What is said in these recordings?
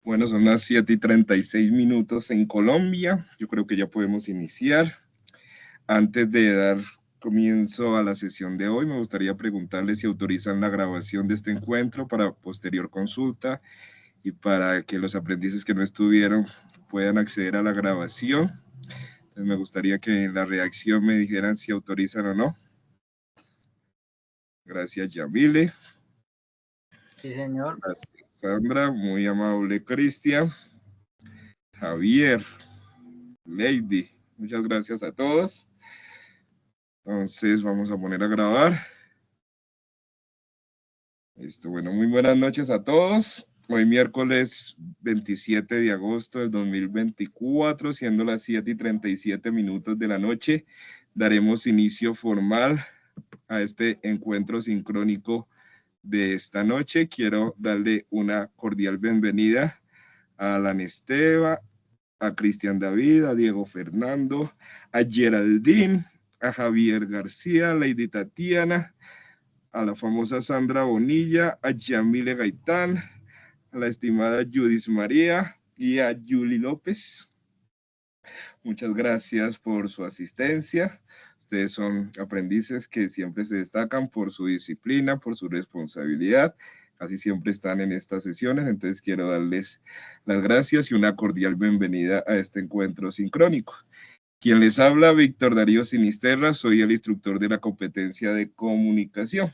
Bueno, son las 7:36 en Colombia. Yo creo que ya podemos iniciar. Antes de dar comienzo a la sesión de hoy, me gustaría preguntarles si autorizan la grabación de este encuentro para posterior consulta y para que los aprendices que no estuvieron puedan acceder a la grabación. Entonces me gustaría que en la reacción me dijeran si autorizan o no. Gracias, Yamile. Sí, señor. Gracias, Sandra. Muy amable, Cristian. Javier. Lady. Muchas gracias a todos. Entonces vamos a poner a grabar. Listo, bueno, muy buenas noches a todos. Hoy miércoles 27 de agosto del 2024, siendo las 7:37 de la noche, daremos inicio formal a este encuentro sincrónico de esta noche. Quiero darle una cordial bienvenida a Alan Esteva, a Cristian David, a Diego Fernando, a Geraldine, a Javier García, a Lady Tatiana, a la famosa Sandra Bonilla, a Yamile Gaitán, a la estimada Judith María y a Julie López. Muchas gracias por su asistencia. Ustedes son aprendices que siempre se destacan por su disciplina, por su responsabilidad. Casi siempre están en estas sesiones, entonces quiero darles las gracias y una cordial bienvenida a este encuentro sincrónico. Quien les habla, Víctor Darío Sinisterra, soy el instructor de la competencia de comunicación.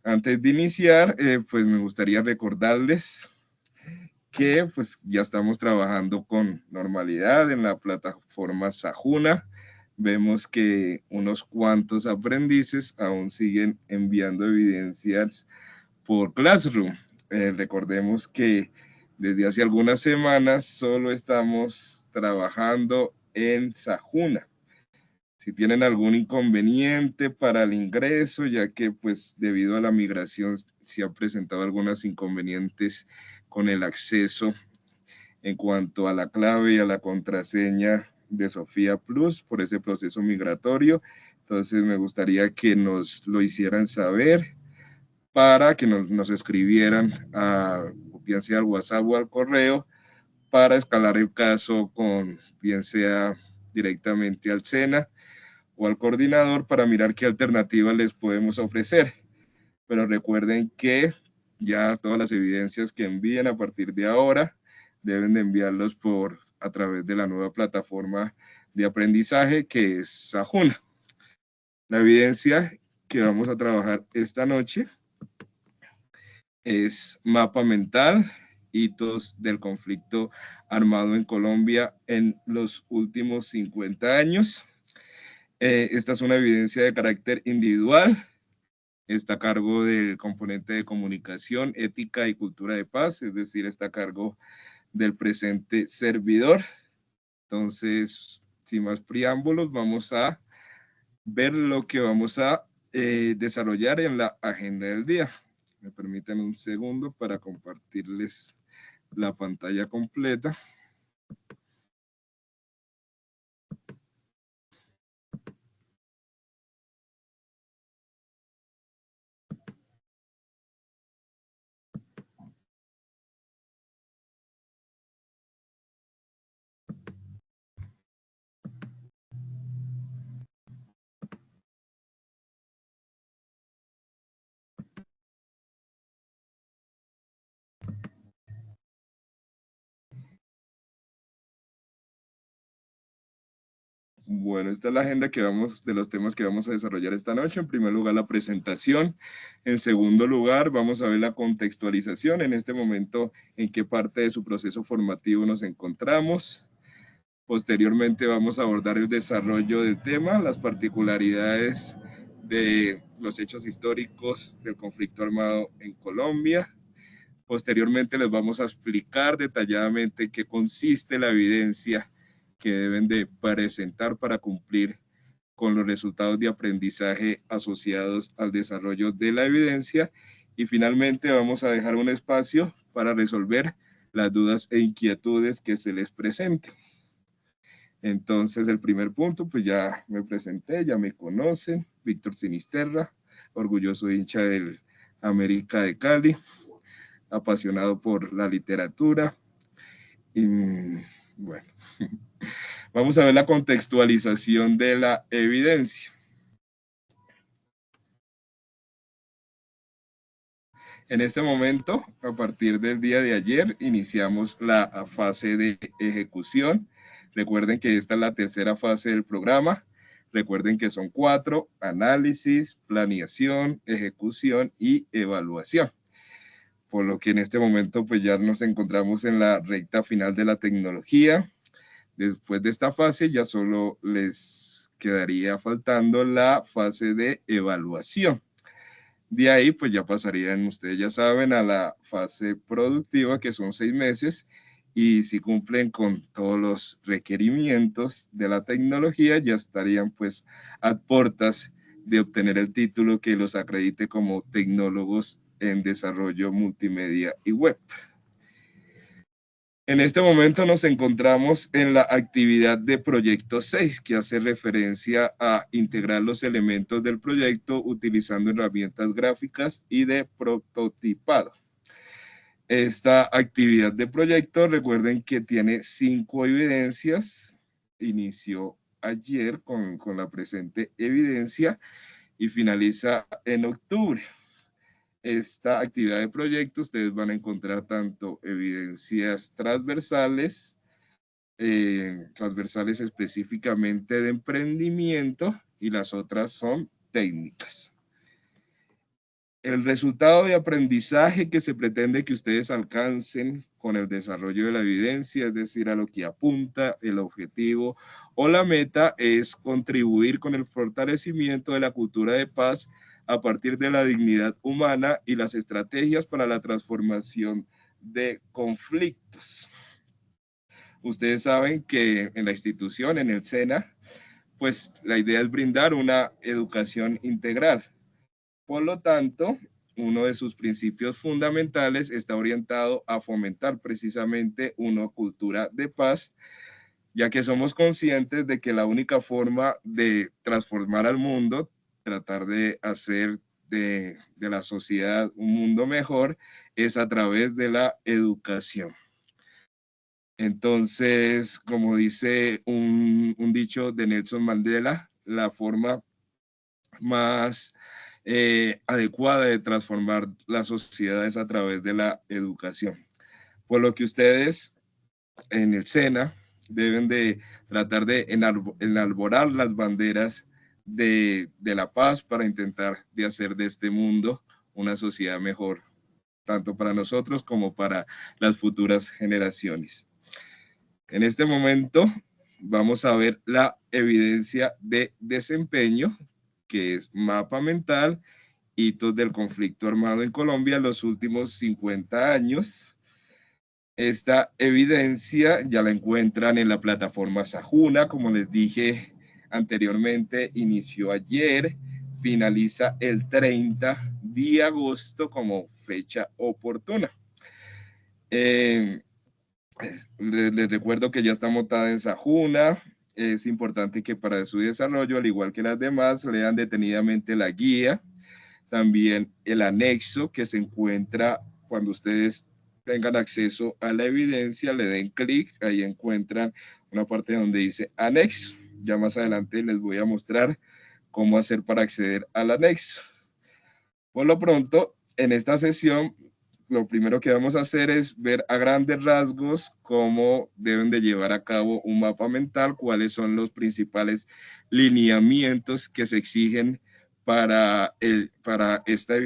Antes de iniciar, pues me gustaría recordarles que pues ya estamos trabajando con normalidad en la plataforma Sajuna. Vemos que unos cuantos aprendices aún siguen enviando evidencias por Classroom. Recordemos que desde hace algunas semanas solo estamos trabajando en Sajuna. Si tienen algún inconveniente para el ingreso, ya que pues debido a la migración se han presentado algunos inconvenientes con el acceso en cuanto a la clave y a la contraseña de Sofía Plus por ese proceso migratorio. Entonces me gustaría que nos lo hicieran saber para que nos escribieran bien sea al WhatsApp o al correo para escalar el caso con bien sea directamente al SENA o al coordinador para mirar qué alternativas les podemos ofrecer. Pero recuerden que ya todas las evidencias que envíen a partir de ahora deben de enviarlos a través de la nueva plataforma de aprendizaje que es Sajuna. La evidencia que vamos a trabajar esta noche es mapa mental, hitos del conflicto armado en Colombia en los últimos 50 años. Esta es una evidencia de carácter individual. Está a cargo del componente de comunicación, ética y cultura de paz, es decir, está a cargo del presente servidor. Entonces, sin más preámbulos, vamos a ver lo que vamos a desarrollar en la agenda del día. Me permiten un segundo para compartirles la pantalla completa. Bueno, esta es la agenda de los temas que vamos a desarrollar esta noche. En primer lugar, la presentación. En segundo lugar, vamos a ver la contextualización. En este momento, en qué parte de su proceso formativo nos encontramos. Posteriormente, vamos a abordar el desarrollo del tema, las particularidades de los hechos históricos del conflicto armado en Colombia. Posteriormente, les vamos a explicar detalladamente qué consiste la evidencia que deben de presentar para cumplir con los resultados de aprendizaje asociados al desarrollo de la evidencia. Y finalmente vamos a dejar un espacio para resolver las dudas e inquietudes que se les presenten. Entonces, el primer punto, pues ya me presenté, ya me conocen, Víctor Sinisterra, orgulloso hincha del América de Cali, apasionado por la literatura, Bueno, vamos a ver la contextualización de la evidencia. En este momento, a partir del día de ayer, iniciamos la fase de ejecución. Recuerden que esta es la tercera fase del programa. Recuerden que son 4: análisis, planeación, ejecución y evaluación. Por lo que en este momento pues ya nos encontramos en la recta final de la tecnología. Después de esta fase ya solo les quedaría faltando la fase de evaluación. De ahí, pues ya pasarían, ustedes ya saben, a la fase productiva, que son 6 meses, y si cumplen con todos los requerimientos de la tecnología, ya estarían pues a puertas de obtener el título que los acredite como tecnólogos en desarrollo multimedia y web. En este momento nos encontramos en la actividad de proyecto 6, que hace referencia a integrar los elementos del proyecto utilizando herramientas gráficas y de prototipado. Esta actividad de proyecto, recuerden que tiene 5 evidencias. Inició ayer con la presente evidencia y finaliza en octubre. Esta actividad de proyecto, ustedes van a encontrar tanto evidencias transversales específicamente de emprendimiento, y las otras son técnicas. El resultado de aprendizaje que se pretende que ustedes alcancen con el desarrollo de la evidencia, es decir, a lo que apunta el objetivo o la meta, es contribuir con el fortalecimiento de la cultura de paz a partir de la dignidad humana y las estrategias para la transformación de conflictos. Ustedes saben que en la institución, en el SENA, pues la idea es brindar una educación integral. Por lo tanto, uno de sus principios fundamentales está orientado a fomentar precisamente una cultura de paz, ya que somos conscientes de que la única forma de transformar al mundo, tratar de hacer de la sociedad un mundo mejor, es a través de la educación. Entonces, como dice un dicho de Nelson Mandela, la forma más adecuada de transformar las sociedades a través de la educación. Por lo que ustedes en el SENA deben de tratar de enarbolar las banderas de la paz para intentar de hacer de este mundo una sociedad mejor, tanto para nosotros como para las futuras generaciones. En este momento vamos a ver la evidencia de desempeño, que es mapa mental, hitos del conflicto armado en Colombia en los últimos 50 años. Esta evidencia ya la encuentran en la plataforma Sajuna, como les dije anteriormente, inició ayer, finaliza el 30 de agosto como fecha oportuna. Les recuerdo que ya está montada en Sajuna. Es importante que para su desarrollo, al igual que las demás, lean detenidamente la guía, también el anexo que se encuentra cuando ustedes tengan acceso a la evidencia, le den clic, ahí encuentran una parte donde dice anexo. Ya más adelante les voy a mostrar cómo hacer para acceder al anexo. Por lo pronto, en esta sesión, lo primero que vamos a hacer es ver a grandes rasgos cómo deben de llevar a cabo un mapa mental, cuáles son los principales lineamientos que se exigen para esta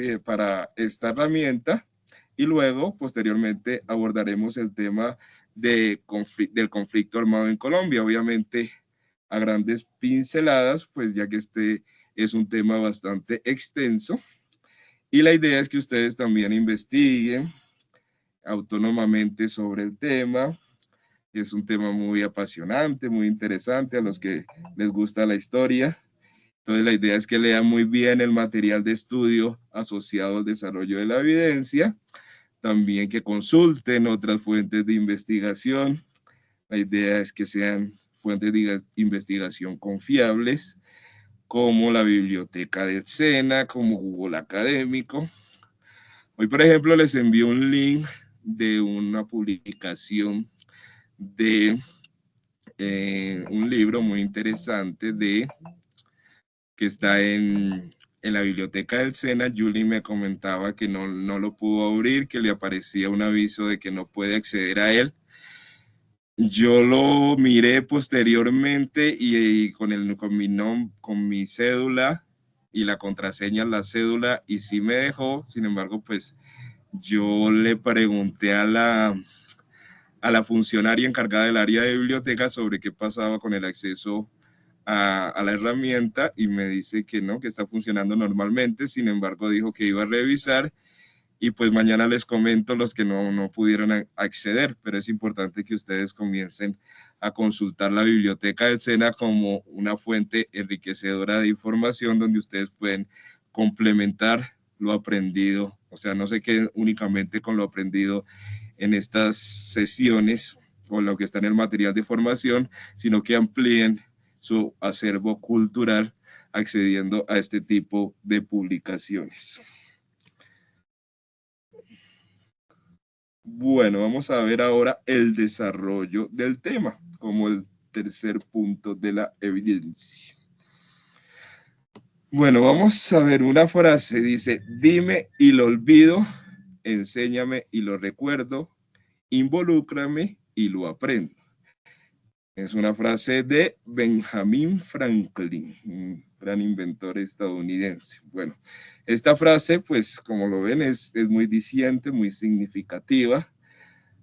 herramienta, y luego, posteriormente, abordaremos el tema del conflicto armado en Colombia, obviamente a grandes pinceladas, pues ya que este es un tema bastante extenso. Y la idea es que ustedes también investiguen autónomamente sobre el tema. Es un tema muy apasionante, muy interesante a los que les gusta la historia. Entonces la idea es que lean muy bien el material de estudio asociado al desarrollo de la evidencia. También que consulten otras fuentes de investigación. La idea es que sean fuentes de investigación confiables, como la biblioteca del SENA, como Google Académico. Hoy, por ejemplo, les envío un link de una publicación de un libro muy interesante que está en la biblioteca del SENA. Julie me comentaba que no lo pudo abrir, que le aparecía un aviso de que no puede acceder a él. Yo lo miré posteriormente y con mi cédula y la contraseña en la cédula, y sí me dejó. Sin embargo, pues yo le pregunté a la funcionaria encargada del área de biblioteca sobre qué pasaba con el acceso a la herramienta, y me dice que no, que está funcionando normalmente. Sin embargo, dijo que iba a revisar, y pues mañana les comento los que no pudieron acceder, pero es importante que ustedes comiencen a consultar la biblioteca del SENA como una fuente enriquecedora de información donde ustedes pueden complementar lo aprendido. O sea, no se queden únicamente con lo aprendido en estas sesiones o lo que está en el material de formación, sino que amplíen su acervo cultural accediendo a este tipo de publicaciones. Bueno, vamos a ver ahora el desarrollo del tema como el tercer punto de la evidencia. Bueno, vamos a ver una frase. Dice: dime y lo olvido, enséñame y lo recuerdo, involúcrame y lo aprendo. Es una frase de Benjamin Franklin, un gran inventor estadounidense. Bueno, esta frase, pues como lo ven, es muy diciente, muy significativa.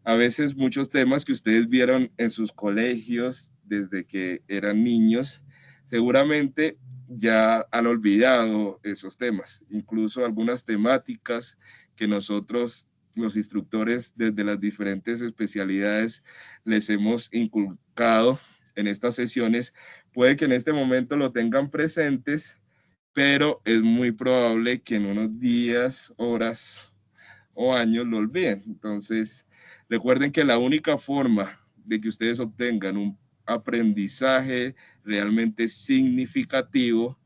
A veces muchos temas que ustedes vieron en sus colegios desde que eran niños, seguramente ya han olvidado esos temas. Incluso algunas temáticas que nosotros, los instructores, desde las diferentes especialidades, les hemos inculcado en estas sesiones, puede que en este momento lo tengan presentes, pero es muy probable que en unos días, horas o años lo olviden. Entonces, recuerden que la única forma de que ustedes obtengan un aprendizaje realmente significativo,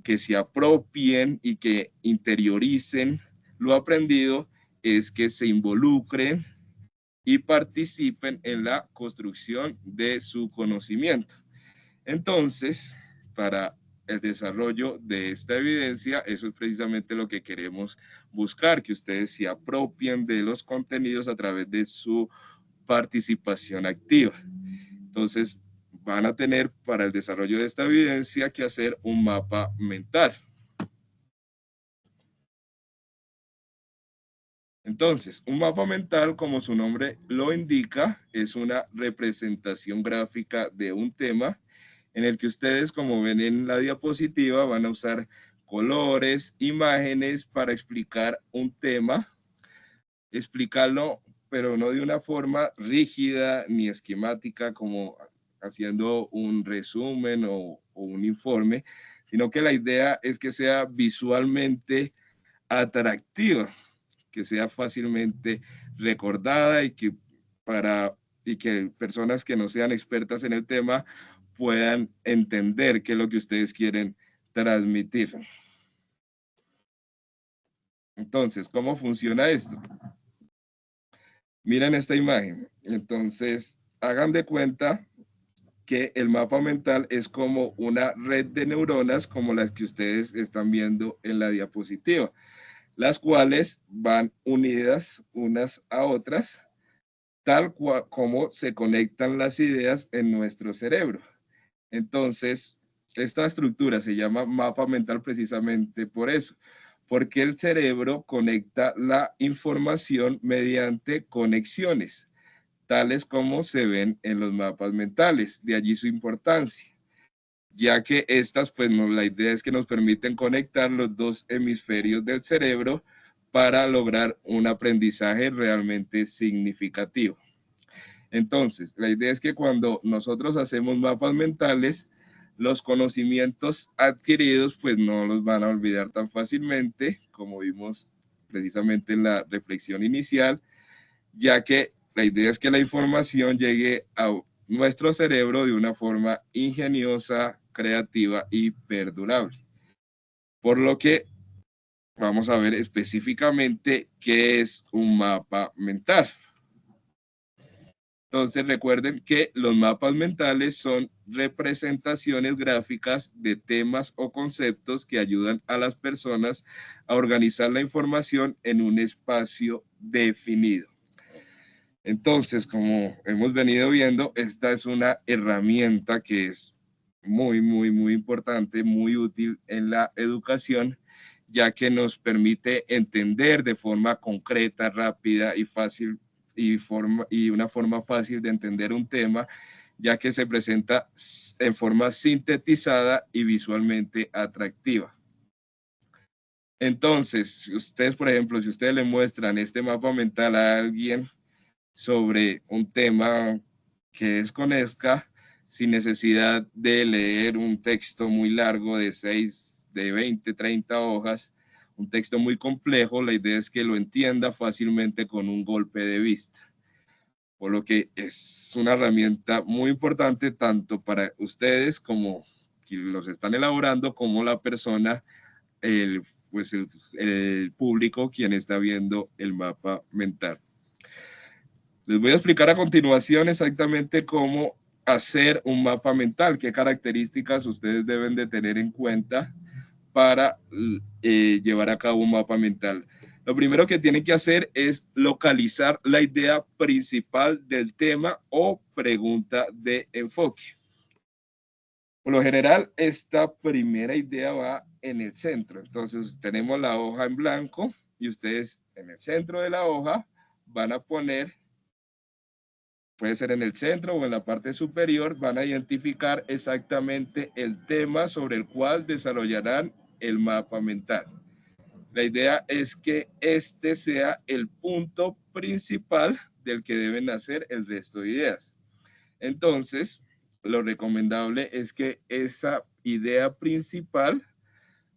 que se apropien y que interioricen lo aprendido, es que se involucren y participen en la construcción de su conocimiento. Entonces, para el desarrollo de esta evidencia, eso es precisamente lo que queremos buscar, que ustedes se apropien de los contenidos a través de su participación activa. Entonces, van a tener para el desarrollo de esta evidencia que hacer un mapa mental. Entonces, un mapa mental, como su nombre lo indica, es una representación gráfica de un tema en el que ustedes, como ven en la diapositiva, van a usar colores, imágenes para explicar un tema, explicarlo, pero no de una forma rígida ni esquemática, como haciendo un resumen o un informe, sino que la idea es que sea visualmente atractiva, que sea fácilmente recordada, y que personas que no sean expertas en el tema puedan entender qué es lo que ustedes quieren transmitir. Entonces, ¿cómo funciona esto? Miren esta imagen. Entonces, hagan de cuenta que el mapa mental es como una red de neuronas como las que ustedes están viendo en la diapositiva, las cuales van unidas unas a otras, tal cual como se conectan las ideas en nuestro cerebro. Entonces, esta estructura se llama mapa mental precisamente por eso, porque el cerebro conecta la información mediante conexiones, tales como se ven en los mapas mentales. De allí su importancia, ya que estas, pues la idea es que nos permiten conectar los dos hemisferios del cerebro para lograr un aprendizaje realmente significativo. Entonces, la idea es que cuando nosotros hacemos mapas mentales, los conocimientos adquiridos pues no los van a olvidar tan fácilmente, como vimos precisamente en la reflexión inicial, ya que la idea es que la información llegue a nuestro cerebro de una forma ingeniosa, creativa y perdurable. Por lo que vamos a ver específicamente qué es un mapa mental. Entonces recuerden que los mapas mentales son representaciones gráficas de temas o conceptos que ayudan a las personas a organizar la información en un espacio definido. Entonces, como hemos venido viendo, esta es una herramienta que es muy importante, muy útil en la educación, ya que nos permite entender de forma concreta, rápida y fácil y una forma fácil de entender un tema, ya que se presenta en forma sintetizada y visualmente atractiva. Entonces, ustedes, por ejemplo, si ustedes le muestran este mapa mental a alguien sobre un tema que desconozca, sin necesidad de leer un texto muy largo de 6, de 20, 30 hojas, un texto muy complejo, la idea es que lo entienda fácilmente con un golpe de vista. Por lo que es una herramienta muy importante tanto para ustedes como quienes los están elaborando, como la persona, pues el público quien está viendo el mapa mental. Les voy a explicar a continuación exactamente cómo hacer un mapa mental, qué características ustedes deben de tener en cuenta para llevar a cabo un mapa mental. Lo primero que tienen que hacer es localizar la idea principal del tema o pregunta de enfoque. Por lo general, esta primera idea va en el centro. Entonces, tenemos la hoja en blanco y ustedes en el centro de la hoja van a poner, puede ser en el centro o en la parte superior, van a identificar exactamente el tema sobre el cual desarrollarán el mapa mental. La idea es que este sea el punto principal del que deben hacer el resto de ideas. Entonces, lo recomendable es que esa idea principal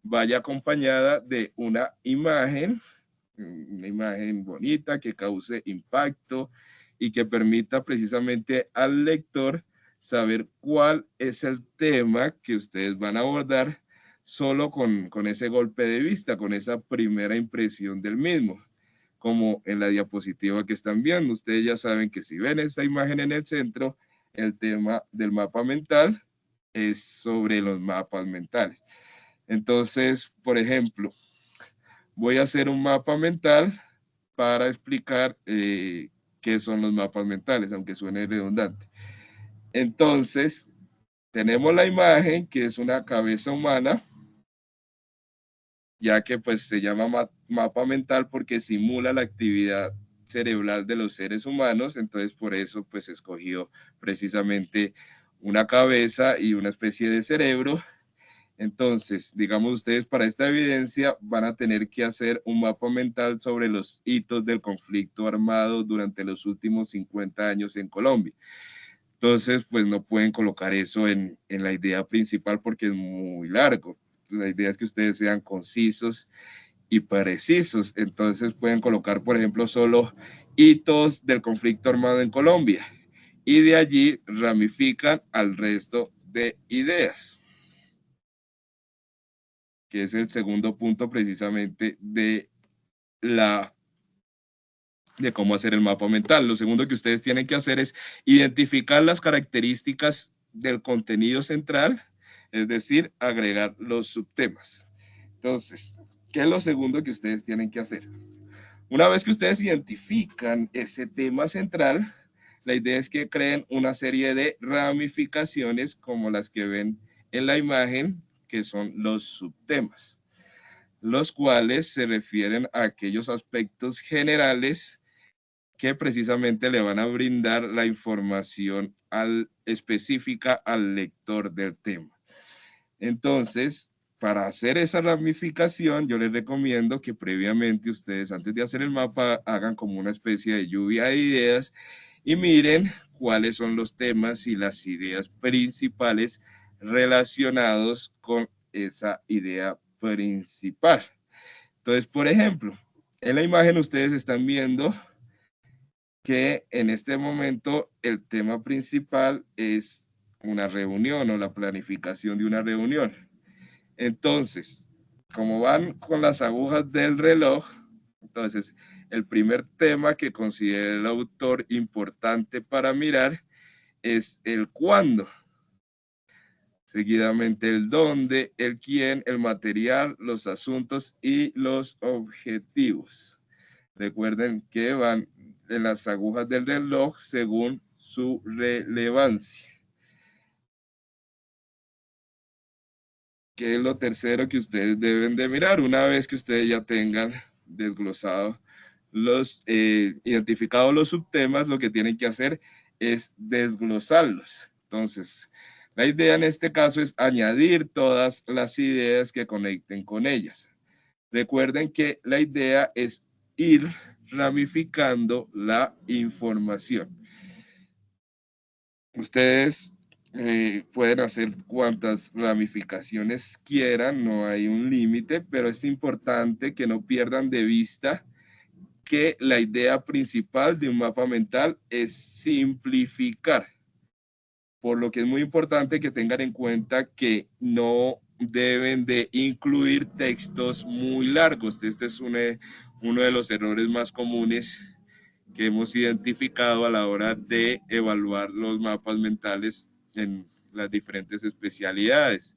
vaya acompañada de una imagen bonita que cause impacto y que permita precisamente al lector saber cuál es el tema que ustedes van a abordar solo con ese golpe de vista, con esa primera impresión del mismo. Como en la diapositiva que están viendo, ustedes ya saben que si ven esta imagen en el centro, el tema del mapa mental es sobre los mapas mentales. Entonces, por ejemplo, voy a hacer un mapa mental para explicar qué son los mapas mentales, aunque suene redundante. Entonces, tenemos la imagen que es una cabeza humana, ya que pues se llama mapa mental porque simula la actividad cerebral de los seres humanos, entonces por eso pues escogió precisamente una cabeza y una especie de cerebro. Entonces, digamos ustedes para esta evidencia van a tener que hacer un mapa mental sobre los hitos del conflicto armado durante los últimos 50 años en Colombia. Entonces, pues no pueden colocar eso en la idea principal porque es muy largo. La idea es que ustedes sean concisos y precisos. Entonces pueden colocar, por ejemplo, solo hitos del conflicto armado en Colombia y de allí ramifican al resto de ideas, que es el segundo punto precisamente de cómo hacer el mapa mental. Lo segundo que ustedes tienen que hacer es identificar las características del contenido central, es decir, agregar los subtemas. Entonces, ¿qué es lo segundo que ustedes tienen que hacer? Una vez que ustedes identifican ese tema central, la idea es que creen una serie de ramificaciones como las que ven en la imagen, que son los subtemas, los cuales se refieren a aquellos aspectos generales que precisamente le van a brindar la información específica al lector del tema. Entonces, para hacer esa ramificación, yo les recomiendo que previamente ustedes, antes de hacer el mapa, hagan como una especie de lluvia de ideas y miren cuáles son los temas y las ideas principales relacionados con esa idea principal. Entonces, por ejemplo, en la imagen ustedes están viendo que en este momento el tema principal es una reunión o la planificación de una reunión. Entonces, como van con las agujas del reloj, entonces El primer tema que considera el autor importante para mirar es el cuándo. Seguidamente el dónde, el quién, el material, los asuntos y los objetivos. Recuerden que van en las agujas del reloj según su relevancia. ¿Qué es lo tercero que ustedes deben de mirar? Una vez que ustedes ya tengan desglosado identificado los subtemas, lo que tienen que hacer es desglosarlos. Entonces, la idea en este caso es añadir todas las ideas que conecten con ellas. Recuerden que la idea es ir ramificando la información. Ustedes pueden hacer cuantas ramificaciones quieran, no hay un límite, pero es importante que no pierdan de vista que la idea principal de un mapa mental es simplificar, por lo que es muy importante que tengan en cuenta que no deben de incluir textos muy largos. Este es uno de los errores más comunes que hemos identificado a la hora de evaluar los mapas mentales en las diferentes especialidades.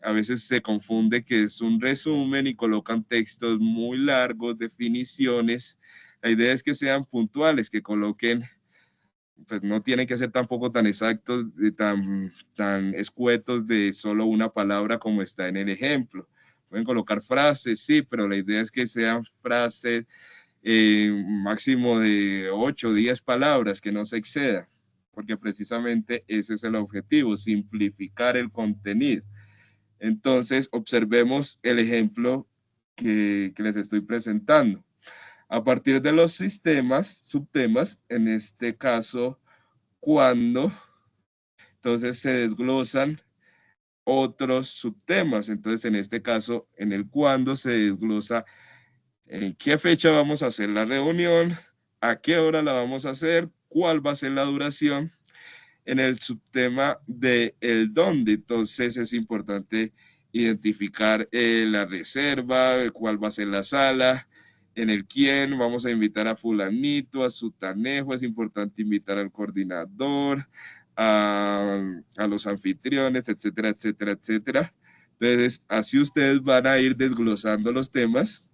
A veces se confunde que es un resumen y colocan textos muy largos, definiciones. La idea es que sean puntuales, que coloquen, pues no tienen que ser tampoco tan exactos, tan escuetos de solo una palabra como está en el ejemplo. Pueden colocar frases, sí, pero la idea es que sean frases máximo de 8 o 10 palabras, que no se exceda, porque precisamente ese es el objetivo, simplificar el contenido. Entonces, observemos el ejemplo que les estoy presentando. A partir de los sistemas, subtemas, en este caso, cuando, entonces se desglosan otros subtemas. Entonces, en este caso, en el cuándo se desglosa en qué fecha vamos a hacer la reunión, a qué hora la vamos a hacer, cuál va a ser la duración. En el subtema de el dónde, entonces es importante identificar la reserva, cuál va a ser la sala. En el quién vamos a invitar a fulanito, a sutanejo, es importante invitar al coordinador, a los anfitriones, etcétera, etcétera, etcétera. Entonces, así ustedes van a ir desglosando los temas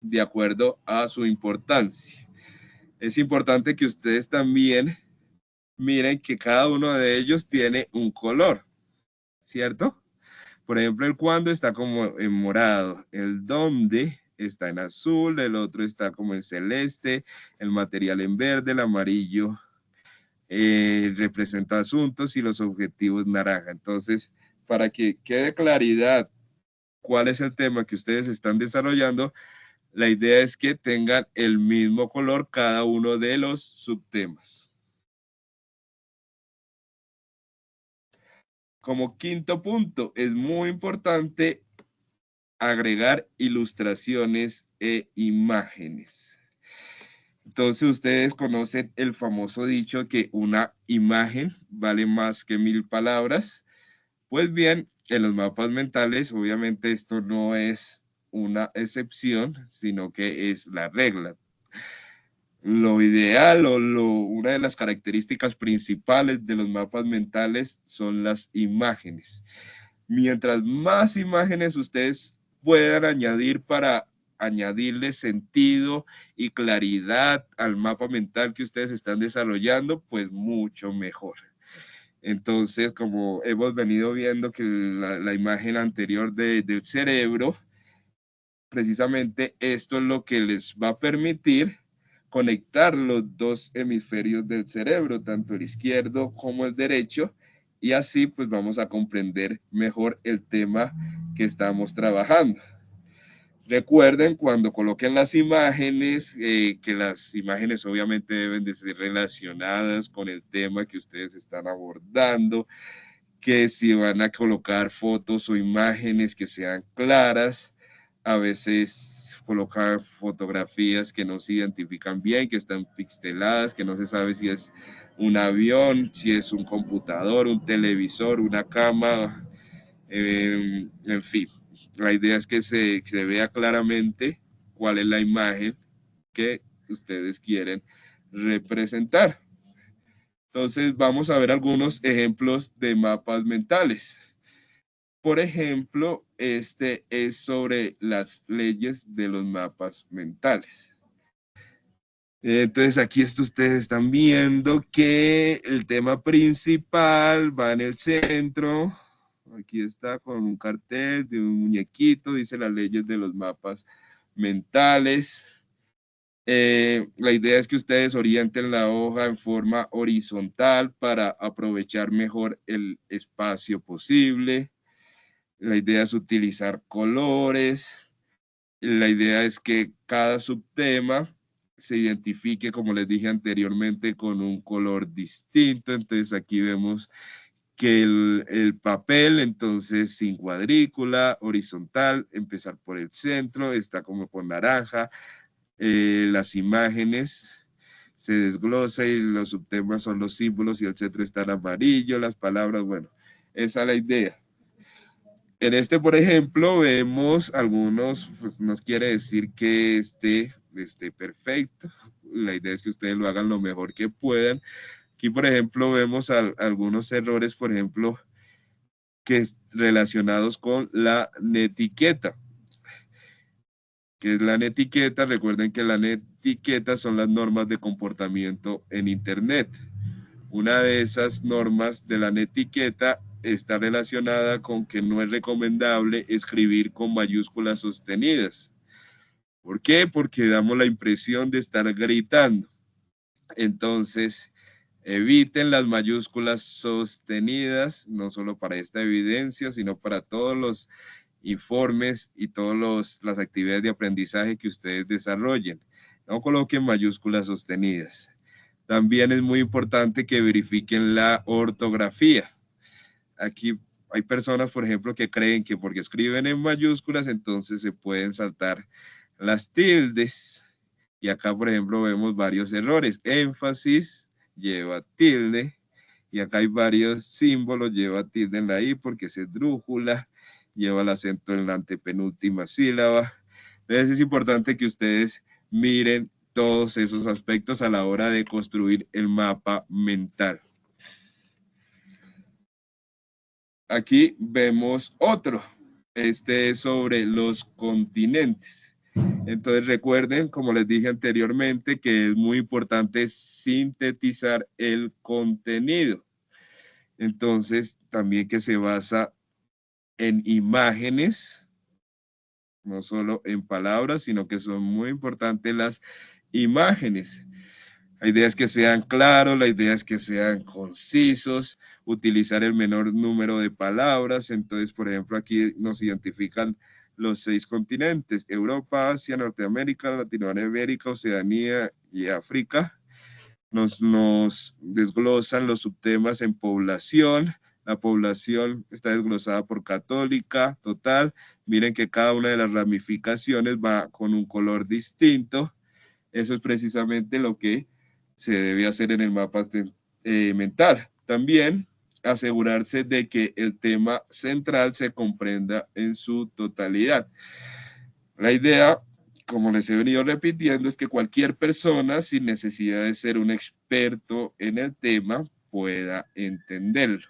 de acuerdo a su importancia. Es importante que ustedes también miren que cada uno de ellos tiene un color, ¿cierto? Por ejemplo, el cuándo está como en morado, el dónde está en azul, el otro está como en celeste, el material en verde, el amarillo representa asuntos y los objetivos naranja. Entonces, para que quede claridad cuál es el tema que ustedes están desarrollando, la idea es que tengan el mismo color cada uno de los subtemas. Como quinto punto, es muy importante agregar ilustraciones e imágenes. Entonces ustedes conocen el famoso dicho que una imagen vale más que 1000 palabras. Pues bien, en los mapas mentales, obviamente esto no es una excepción, sino que es la regla. Lo ideal una de las características principales de los mapas mentales son las imágenes. Mientras más imágenes ustedes puedan añadir para añadirle sentido y claridad al mapa mental que ustedes están desarrollando, pues mucho mejor. Entonces, como hemos venido viendo que la imagen anterior del cerebro, precisamente esto es lo que les va a permitir conectar los dos hemisferios del cerebro, tanto el izquierdo como el derecho, y así pues vamos a comprender mejor el tema que estamos trabajando. Recuerden cuando coloquen las imágenes, que las imágenes obviamente deben de ser relacionadas con el tema que ustedes están abordando, que si van a colocar fotos o imágenes que sean claras, a veces colocar fotografías que no se identifican bien, que están pixeladas, que no se sabe si es un avión, si es un computador, un televisor, una cama, en fin. La idea es que se vea claramente cuál es la imagen que ustedes quieren representar. Entonces vamos a ver algunos ejemplos de mapas mentales. Por ejemplo, este es sobre las leyes de los mapas mentales. Entonces aquí ustedes están viendo que el tema principal va en el centro. Aquí está con un cartel de un muñequito, dice las leyes de los mapas mentales. La idea es que ustedes orienten la hoja en forma horizontal para aprovechar mejor el espacio posible. La idea es utilizar colores. La idea es que cada subtema se identifique, como les dije anteriormente, con un color distinto. Entonces aquí vemos que el papel, entonces sin cuadrícula, horizontal, empezar por el centro, está como con naranja. Las imágenes se desglosa y los subtemas son los símbolos y el centro está en amarillo, las palabras, bueno, esa es la idea. En este, por ejemplo, vemos algunos, pues nos quiere decir que esté perfecto. La idea es que ustedes lo hagan lo mejor que puedan. Aquí, por ejemplo, vemos algunos errores, por ejemplo, que relacionados con la netiqueta. ¿Qué es la netiqueta? Recuerden que la netiqueta son las normas de comportamiento en Internet. Una de esas normas de la netiqueta está relacionada con que no es recomendable escribir con mayúsculas sostenidas. ¿Por qué? Porque damos la impresión de estar gritando. Entonces, eviten las mayúsculas sostenidas, no solo para esta evidencia, sino para todos los informes y todas las actividades de aprendizaje que ustedes desarrollen. No coloquen mayúsculas sostenidas. También es muy importante que verifiquen la ortografía. Aquí hay personas, por ejemplo, que creen que porque escriben en mayúsculas, entonces se pueden saltar las tildes. Y acá, por ejemplo, vemos varios errores. Énfasis lleva tilde. Y acá hay varios símbolos, lleva tilde en la I porque es esdrújula, lleva el acento en la antepenúltima sílaba. Entonces es importante que ustedes miren todos esos aspectos a la hora de construir el mapa mental. Aquí vemos otro. Este es sobre los continentes. Entonces recuerden, como les dije anteriormente, que es muy importante sintetizar el contenido. Entonces, también que se basa en imágenes, no solo en palabras, sino que son muy importantes las imágenes. La idea es que sean claros, la idea es que sean concisos, utilizar el menor número de palabras. Entonces, por ejemplo, aquí nos identifican los 6 continentes: Europa, Asia, Norteamérica, Latinoamérica, Oceanía y África. Nos desglosan los subtemas en población. La población está desglosada por católica, total. Miren que cada una de las ramificaciones va con un color distinto. Eso es precisamente lo que se debe hacer en el mapa mental. También asegurarse de que el tema central se comprenda en su totalidad. La idea, como les he venido repitiendo, es que cualquier persona, sin necesidad de ser un experto en el tema, pueda entenderlo.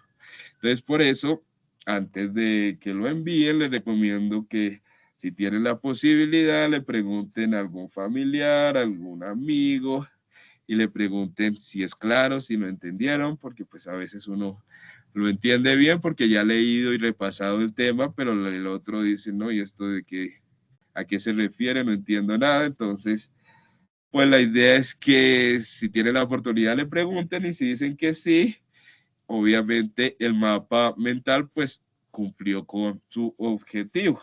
Entonces, por eso, antes de que lo envíen, les recomiendo que si tienen la posibilidad, le pregunten a algún familiar, a algún amigo, y le pregunten si es claro, si lo entendieron, porque pues a veces uno lo entiende bien porque ya ha leído y repasado el tema, pero el otro dice, no, ¿y esto de qué? ¿A qué se refiere? No entiendo nada. Entonces, pues la idea es que si tienen la oportunidad le pregunten y si dicen que sí, obviamente el mapa mental pues cumplió con su objetivo.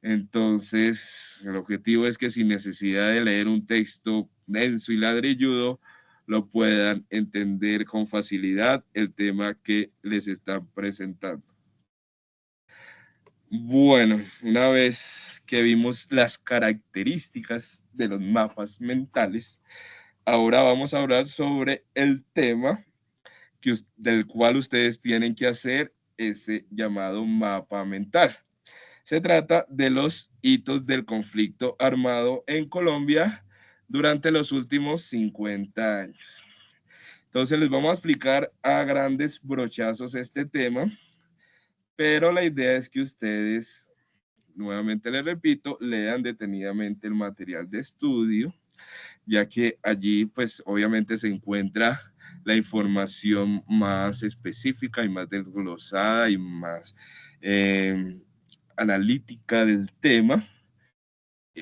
Entonces, el objetivo es que sin necesidad de leer un texto denso y ladrilludo, lo puedan entender con facilidad el tema que les están presentando. Bueno, una vez que vimos las características de los mapas mentales, ahora vamos a hablar sobre el tema del cual ustedes tienen que hacer ese llamado mapa mental. Se trata de los hitos del conflicto armado en Colombia durante los últimos 50 años. Entonces les vamos a explicar a grandes brochazos este tema, pero la idea es que ustedes, nuevamente les repito, lean detenidamente el material de estudio, ya que allí pues obviamente se encuentra la información más específica y más desglosada y más analítica del tema.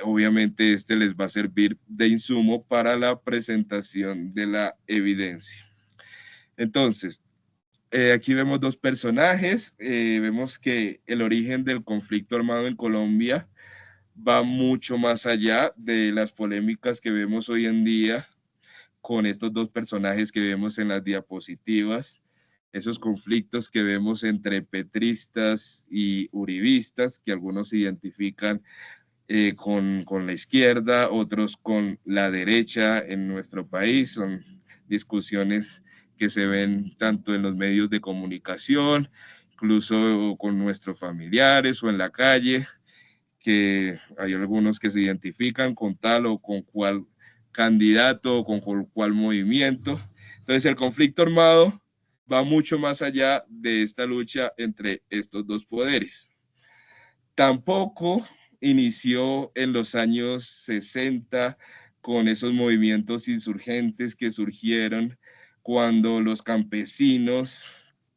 Obviamente este les va a servir de insumo para la presentación de la evidencia. Entonces, aquí vemos dos personajes. Vemos que el origen del conflicto armado en Colombia va mucho más allá de las polémicas que vemos hoy en día con estos dos personajes que vemos en las diapositivas, esos conflictos que vemos entre petristas y uribistas, que algunos identifican con la izquierda, otros con la derecha en nuestro país. Son discusiones que se ven tanto en los medios de comunicación, incluso con nuestros familiares o en la calle, que hay algunos que se identifican con tal o con cual candidato o con cual movimiento. Entonces el conflicto armado va mucho más allá de esta lucha entre estos dos poderes. Tampoco inició en los años 60 con esos movimientos insurgentes que surgieron cuando los campesinos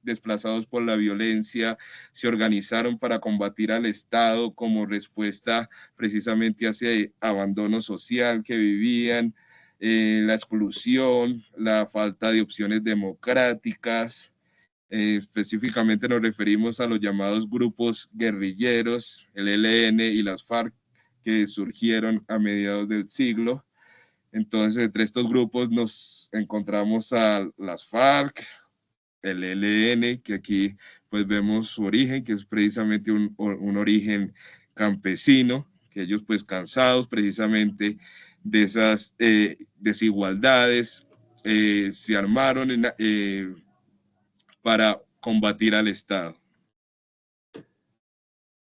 desplazados por la violencia se organizaron para combatir al Estado como respuesta precisamente hacia el abandono social que vivían, la exclusión, la falta de opciones democráticas. Específicamente nos referimos a los llamados grupos guerrilleros, el ELN y las FARC, que surgieron a mediados del siglo. Entonces, entre estos grupos nos encontramos a las FARC, el ELN, que aquí pues vemos su origen, que es precisamente un origen campesino, que ellos pues cansados precisamente de esas desigualdades, se armaron para combatir al Estado.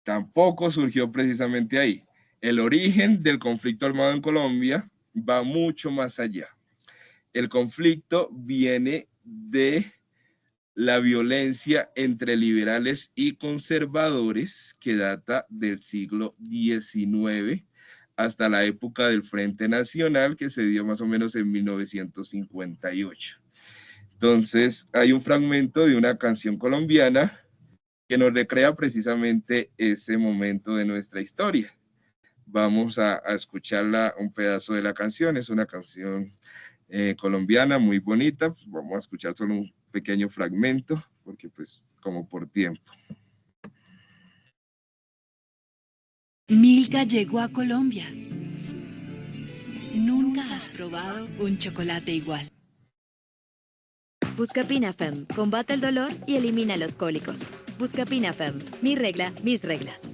Tampoco surgió precisamente ahí. El origen del conflicto armado en Colombia va mucho más allá. El conflicto viene de la violencia entre liberales y conservadores que data del siglo XIX hasta la época del Frente Nacional, que se dio más o menos en 1958. Entonces, hay un fragmento de una canción colombiana que nos recrea precisamente ese momento de nuestra historia. Vamos a escucharla, un pedazo de la canción. Es una canción colombiana muy bonita. Pues vamos a escuchar solo un pequeño fragmento, porque pues como por tiempo. Milka llegó a Colombia. Nunca has probado un chocolate igual. Buscapina Femme combate el dolor y elimina los cólicos. Buscapina Femme, mi regla, mis reglas.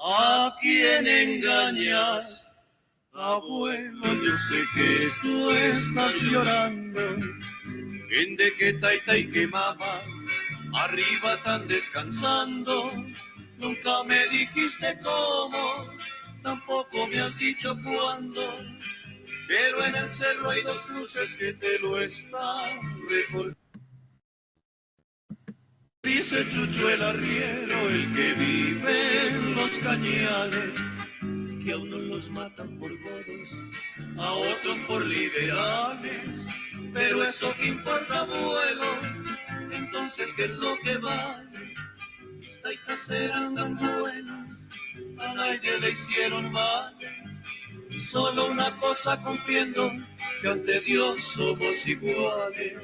¿A quién engañas? Abuelo, yo sé que tú estás llorando. En de que taita y que mamá arriba están descansando. Nunca me dijiste cómo, tampoco me has dicho cuándo. Pero en el cerro hay dos luces que te lo están recordando. Dice Chucho el arriero, el que vive en los cañales, que a unos los matan por godos, a otros por liberales. Pero eso que importa, abuelo, entonces ¿qué es lo que vale? Mis taitas eran tan buenas, a nadie le hicieron males. Y solo una cosa comprendo, que ante Dios somos iguales.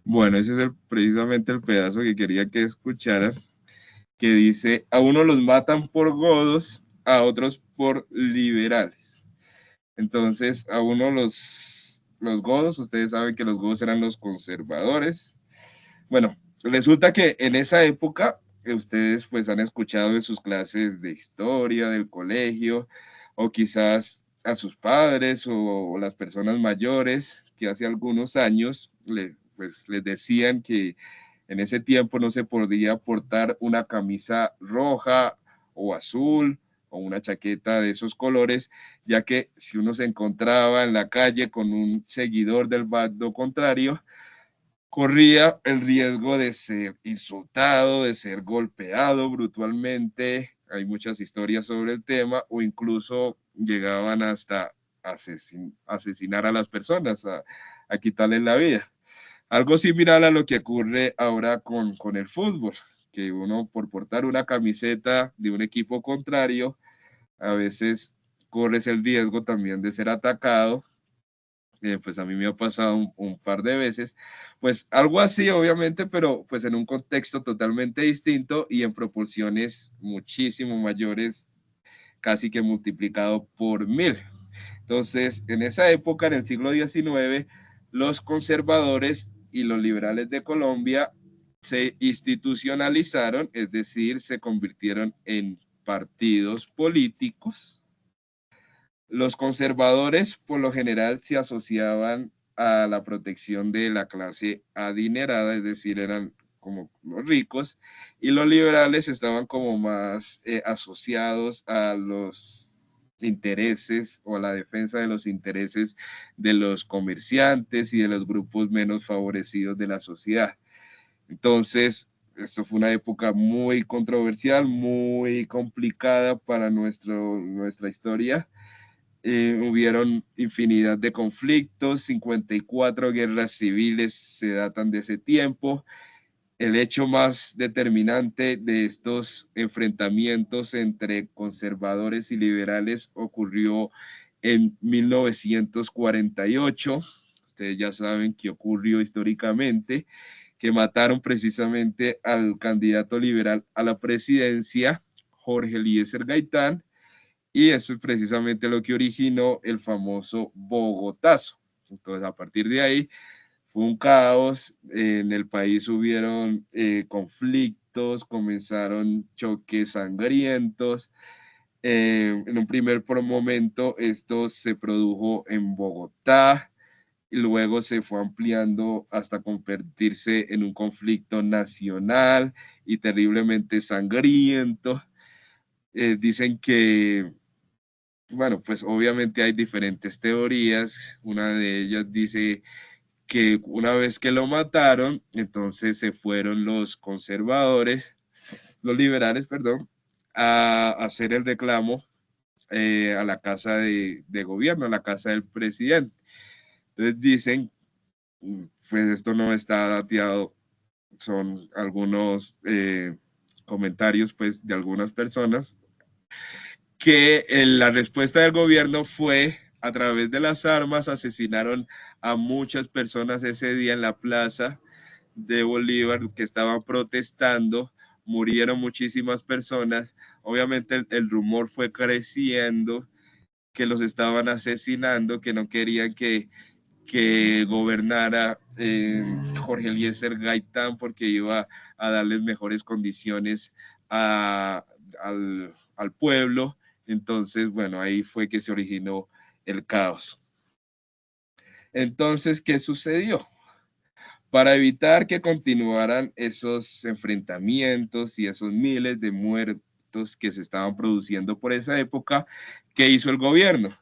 Bueno, ese es precisamente el pedazo que quería que escucharan. que dice, a unos los matan por godos, a otros por liberales. Entonces, a uno los godos, ustedes saben que los godos eran los conservadores. Bueno, resulta que en esa época, ustedes pues han escuchado de sus clases de historia, del colegio, o quizás a sus padres o las personas mayores que hace algunos años pues, les decían que en ese tiempo no se podía portar una camisa roja o azul o una chaqueta de esos colores, ya que si uno se encontraba en la calle con un seguidor del bando contrario, corría el riesgo de ser insultado, de ser golpeado brutalmente. Hay muchas historias sobre el tema, o incluso llegaban hasta asesinar a las personas, a quitarles la vida. Algo similar a lo que ocurre ahora con el fútbol, que uno por portar una camiseta de un equipo contrario, a veces corres el riesgo también de ser atacado. Pues a mí me ha pasado un par de veces, pues algo así obviamente, pero pues en un contexto totalmente distinto y en proporciones muchísimo mayores, casi que multiplicado por 1000. Entonces, en esa época, en el siglo XIX, los conservadores y los liberales de Colombia se institucionalizaron, es decir, se convirtieron en partidos políticos. Los conservadores, por lo general, se asociaban a la protección de la clase adinerada, es decir, eran como los ricos, y los liberales estaban como más asociados a los intereses o a la defensa de los intereses de los comerciantes y de los grupos menos favorecidos de la sociedad. Entonces, esto fue una época muy controversial, muy complicada para nuestra historia. Hubieron infinidad de conflictos, 54 guerras civiles se datan de ese tiempo. El hecho más determinante de estos enfrentamientos entre conservadores y liberales ocurrió en 1948. Ustedes ya saben qué ocurrió históricamente, que mataron precisamente al candidato liberal a la presidencia, Jorge Eliezer Gaitán, y eso es precisamente lo que originó el famoso Bogotazo. Entonces, a partir de ahí, fue un caos, en el país hubieron conflictos, comenzaron choques sangrientos. En un primer momento esto se produjo en Bogotá y luego se fue ampliando hasta convertirse en un conflicto nacional y terriblemente sangriento. Dicen que bueno, pues obviamente hay diferentes teorías. Una de ellas dice que una vez que lo mataron, entonces se fueron los conservadores, los liberales, perdón, a hacer el reclamo a la casa de gobierno, a la casa del presidente. Entonces dicen, pues esto no está dateado, son algunos comentarios pues de algunas personas, que la respuesta del gobierno fue a través de las armas, asesinaron a muchas personas ese día en la plaza de Bolívar que estaban protestando, murieron muchísimas personas, obviamente el rumor fue creciendo, que los estaban asesinando, que no querían que gobernara Jorge Eliezer Gaitán porque iba a darles mejores condiciones al pueblo. Entonces, bueno, ahí fue que se originó el caos. Entonces, ¿qué sucedió? Para evitar que continuaran esos enfrentamientos y esos miles de muertos que se estaban produciendo por esa época, ¿qué hizo el gobierno?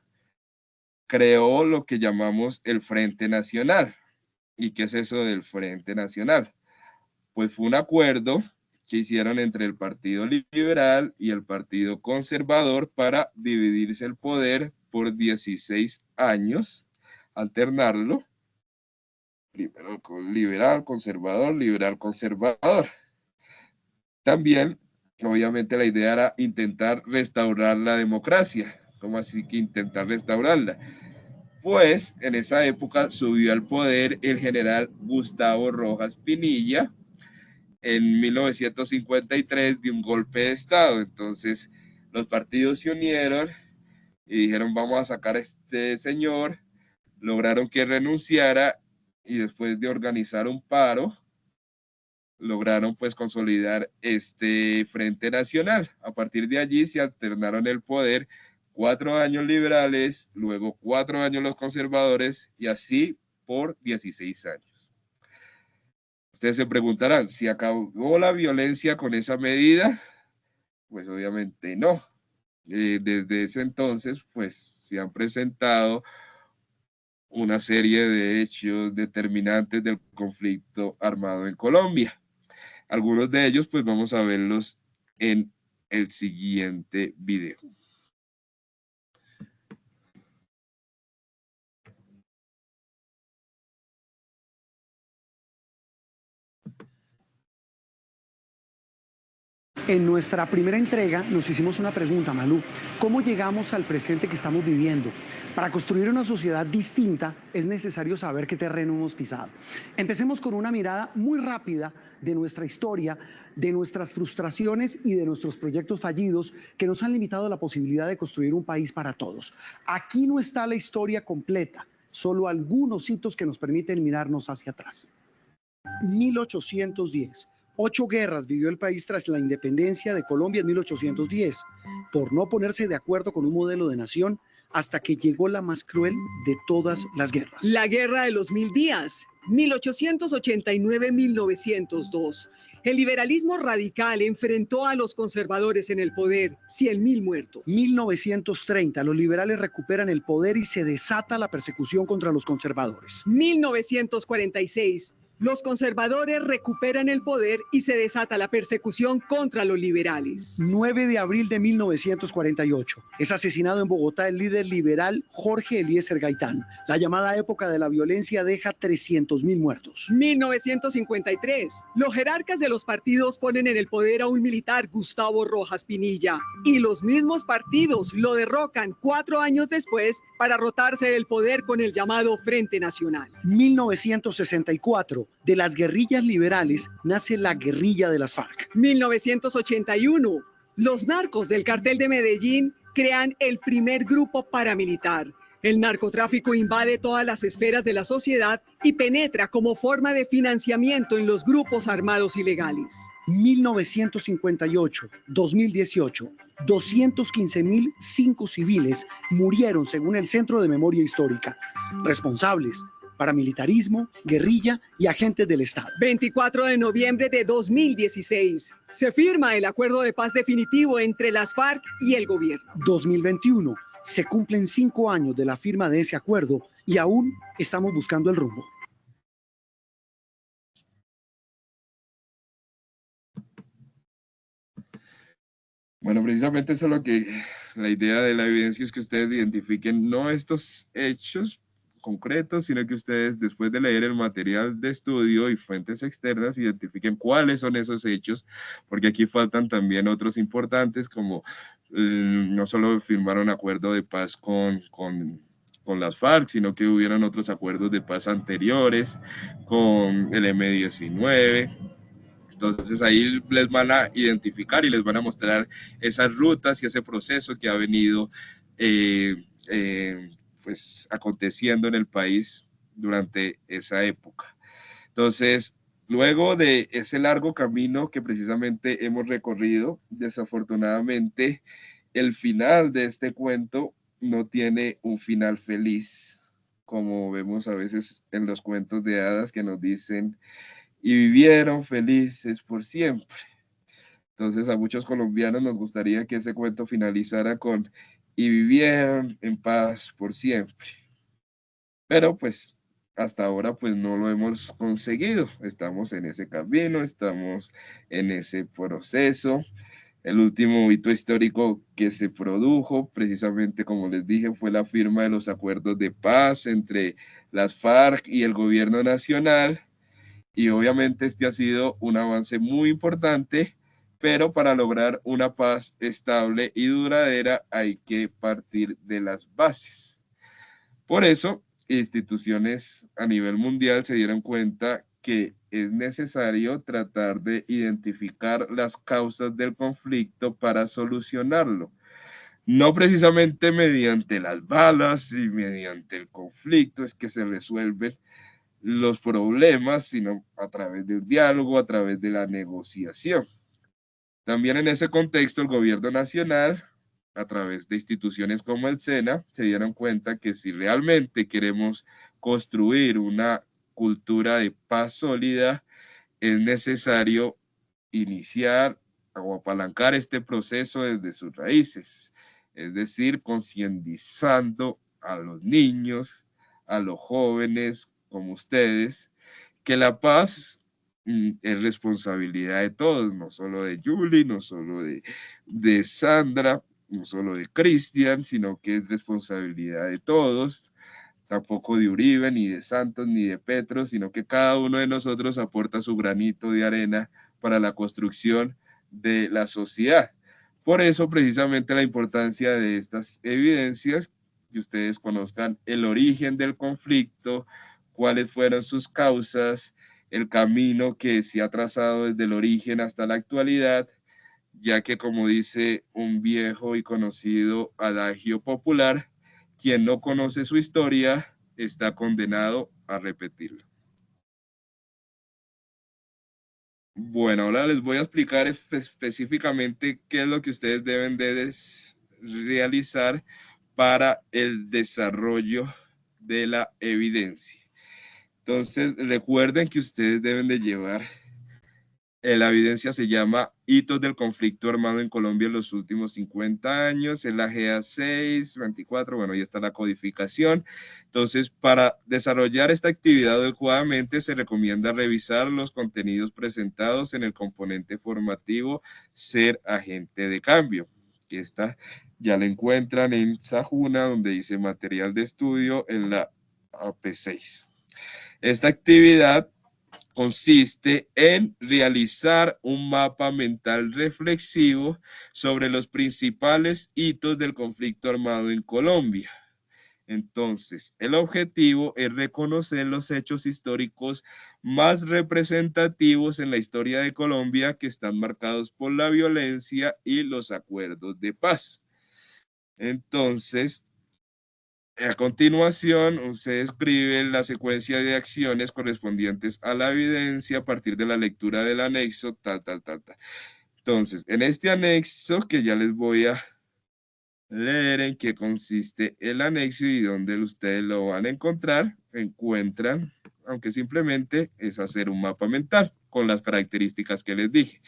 Creó lo que llamamos el Frente Nacional. ¿Y qué es eso del Frente Nacional? Pues fue un acuerdo que hicieron entre el Partido Liberal y el Partido Conservador para dividirse el poder por 16 años, alternarlo, primero con liberal, conservador. También, obviamente, la idea era intentar restaurar la democracia. ¿Cómo así que intentar restaurarla? Pues en esa época subió al poder el general Gustavo Rojas Pinilla, en 1953 de un golpe de Estado. Entonces los partidos se unieron y dijeron vamos a sacar a este señor, lograron que renunciara y después de organizar un paro, lograron pues consolidar este Frente Nacional. A partir de allí se alternaron el poder, 4 años liberales, luego 4 años los conservadores y así por 16 años. Ustedes se preguntarán, ¿si acabó la violencia con esa medida? Pues obviamente no. Desde ese entonces pues se han presentado una serie de hechos determinantes del conflicto armado en Colombia. Algunos de ellos pues vamos a verlos en el siguiente video. En nuestra primera entrega nos hicimos una pregunta, Malú. ¿Cómo llegamos al presente que estamos viviendo? Para construir una sociedad distinta es necesario saber qué terreno hemos pisado. Empecemos con una mirada muy rápida de nuestra historia, de nuestras frustraciones y de nuestros proyectos fallidos que nos han limitado la posibilidad de construir un país para todos. Aquí no está la historia completa, solo algunos hitos que nos permiten mirarnos hacia atrás. 1810. 8 guerras vivió el país tras la independencia de Colombia en 1810, por no ponerse de acuerdo con un modelo de nación, hasta que llegó la más cruel de todas las guerras. La Guerra de los 1000 días, 1889-1902. El liberalismo radical enfrentó a los conservadores en el poder, 100.000 muertos. 1930, los liberales recuperan el poder y se desata la persecución contra los conservadores. 1946. Los conservadores recuperan el poder y se desata la persecución contra los liberales. 9 de abril de 1948. Es asesinado en Bogotá el líder liberal Jorge Eliezer Gaitán. La llamada época de la violencia deja 300.000 muertos. 1953. Los jerarcas de los partidos ponen en el poder a un militar, Gustavo Rojas Pinilla. Y los mismos partidos lo derrocan 4 años después para rotarse del poder con el llamado Frente Nacional. 1964. De las guerrillas liberales nace la guerrilla de las FARC. 1981. Los narcos del cartel de Medellín crean el primer grupo paramilitar. El narcotráfico invade todas las esferas de la sociedad y penetra como forma de financiamiento en los grupos armados ilegales. 1958, 2018, 215.005 civiles murieron según el Centro de Memoria Histórica. Responsables: paramilitarismo, guerrilla y agentes del Estado. 24 de noviembre de 2016. Se firma el acuerdo de paz definitivo entre las FARC y el gobierno. 2021. Se cumplen 5 años de la firma de ese acuerdo y aún estamos buscando el rumbo. Bueno, precisamente eso es lo que la idea de la evidencia es que ustedes identifiquen no estos hechos concretos, sino que ustedes, después de leer el material de estudio y fuentes externas, identifiquen cuáles son esos hechos, porque aquí faltan también otros importantes, como no solo firmaron acuerdo de paz con las FARC, sino que hubieron otros acuerdos de paz anteriores, con el M-19. Entonces ahí les van a identificar y les van a mostrar esas rutas y ese proceso que ha venido pues aconteciendo en el país durante esa época. Entonces, luego de ese largo camino que precisamente hemos recorrido, desafortunadamente, el final de este cuento no tiene un final feliz, como vemos a veces en los cuentos de hadas que nos dicen, y vivieron felices por siempre. Entonces, a muchos colombianos nos gustaría que ese cuento finalizara con y vivieron en paz por siempre. Pero pues hasta ahora pues no lo hemos conseguido. Estamos en ese camino, estamos en ese proceso. El último hito histórico que se produjo, precisamente como les dije, fue la firma de los acuerdos de paz entre las FARC y el gobierno nacional. Y obviamente este ha sido un avance muy importante, pero para lograr una paz estable y duradera hay que partir de las bases. Por eso, instituciones a nivel mundial se dieron cuenta que es necesario tratar de identificar las causas del conflicto para solucionarlo. No precisamente mediante las balas y mediante el conflicto es que se resuelven los problemas, sino a través del diálogo, a través de la negociación. También en ese contexto, el gobierno nacional, a través de instituciones como el SENA, se dieron cuenta que si realmente queremos construir una cultura de paz sólida, es necesario iniciar o apalancar este proceso desde sus raíces, es decir, concientizando a los niños, a los jóvenes como ustedes, que la paz es responsabilidad de todos, no solo de Julie, no solo de Sandra, no solo de Cristian, sino que es responsabilidad de todos, tampoco de Uribe, ni de Santos, ni de Petro, sino que cada uno de nosotros aporta su granito de arena para la construcción de la sociedad. Por eso, precisamente, la importancia de estas evidencias, que ustedes conozcan el origen del conflicto, cuáles fueron sus causas, el camino que se ha trazado desde el origen hasta la actualidad, ya que, como dice un viejo y conocido adagio popular, quien no conoce su historia está condenado a repetirla. Bueno, ahora les voy a explicar específicamente qué es lo que ustedes deben de realizar para el desarrollo de la evidencia. Entonces, recuerden que ustedes deben de llevar, la evidencia se llama Hitos del Conflicto Armado en Colombia en los últimos 50 años, es la GA 624, bueno, ahí está la codificación. Entonces, para desarrollar esta actividad adecuadamente, se recomienda revisar los contenidos presentados en el componente formativo Ser Agente de Cambio, que esta ya la encuentran en Sajuna, donde dice material de estudio en la AP6. Esta actividad consiste en realizar un mapa mental reflexivo sobre los principales hitos del conflicto armado en Colombia. Entonces, el objetivo es reconocer los hechos históricos más representativos en la historia de Colombia que están marcados por la violencia y los acuerdos de paz. Entonces, a continuación, se describe la secuencia de acciones correspondientes a la evidencia a partir de la lectura del anexo, tal. Entonces, en este anexo, que ya les voy a leer en qué consiste el anexo y dónde ustedes lo van a encontrar, encuentran, aunque simplemente es hacer un mapa mental con las características que les dije.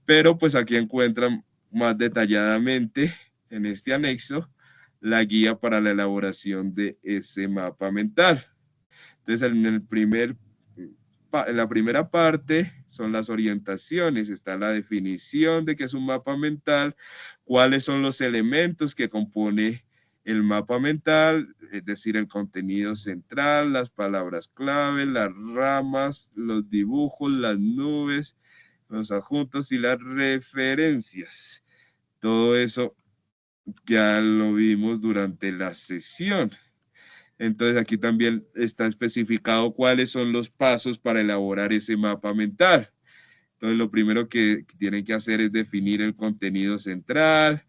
Pero pues aquí encuentran más detalladamente en este anexo la guía para la elaboración de ese mapa mental. Entonces, en la primera parte son las orientaciones, está la definición de qué es un mapa mental, cuáles son los elementos que compone el mapa mental, es decir, el contenido central, las palabras clave, las ramas, los dibujos, las nubes, los adjuntos y las referencias. Todo eso ya lo vimos durante la sesión. Entonces aquí también está especificado cuáles son los pasos para elaborar ese mapa mental. Entonces lo primero que tienen que hacer es definir el contenido central,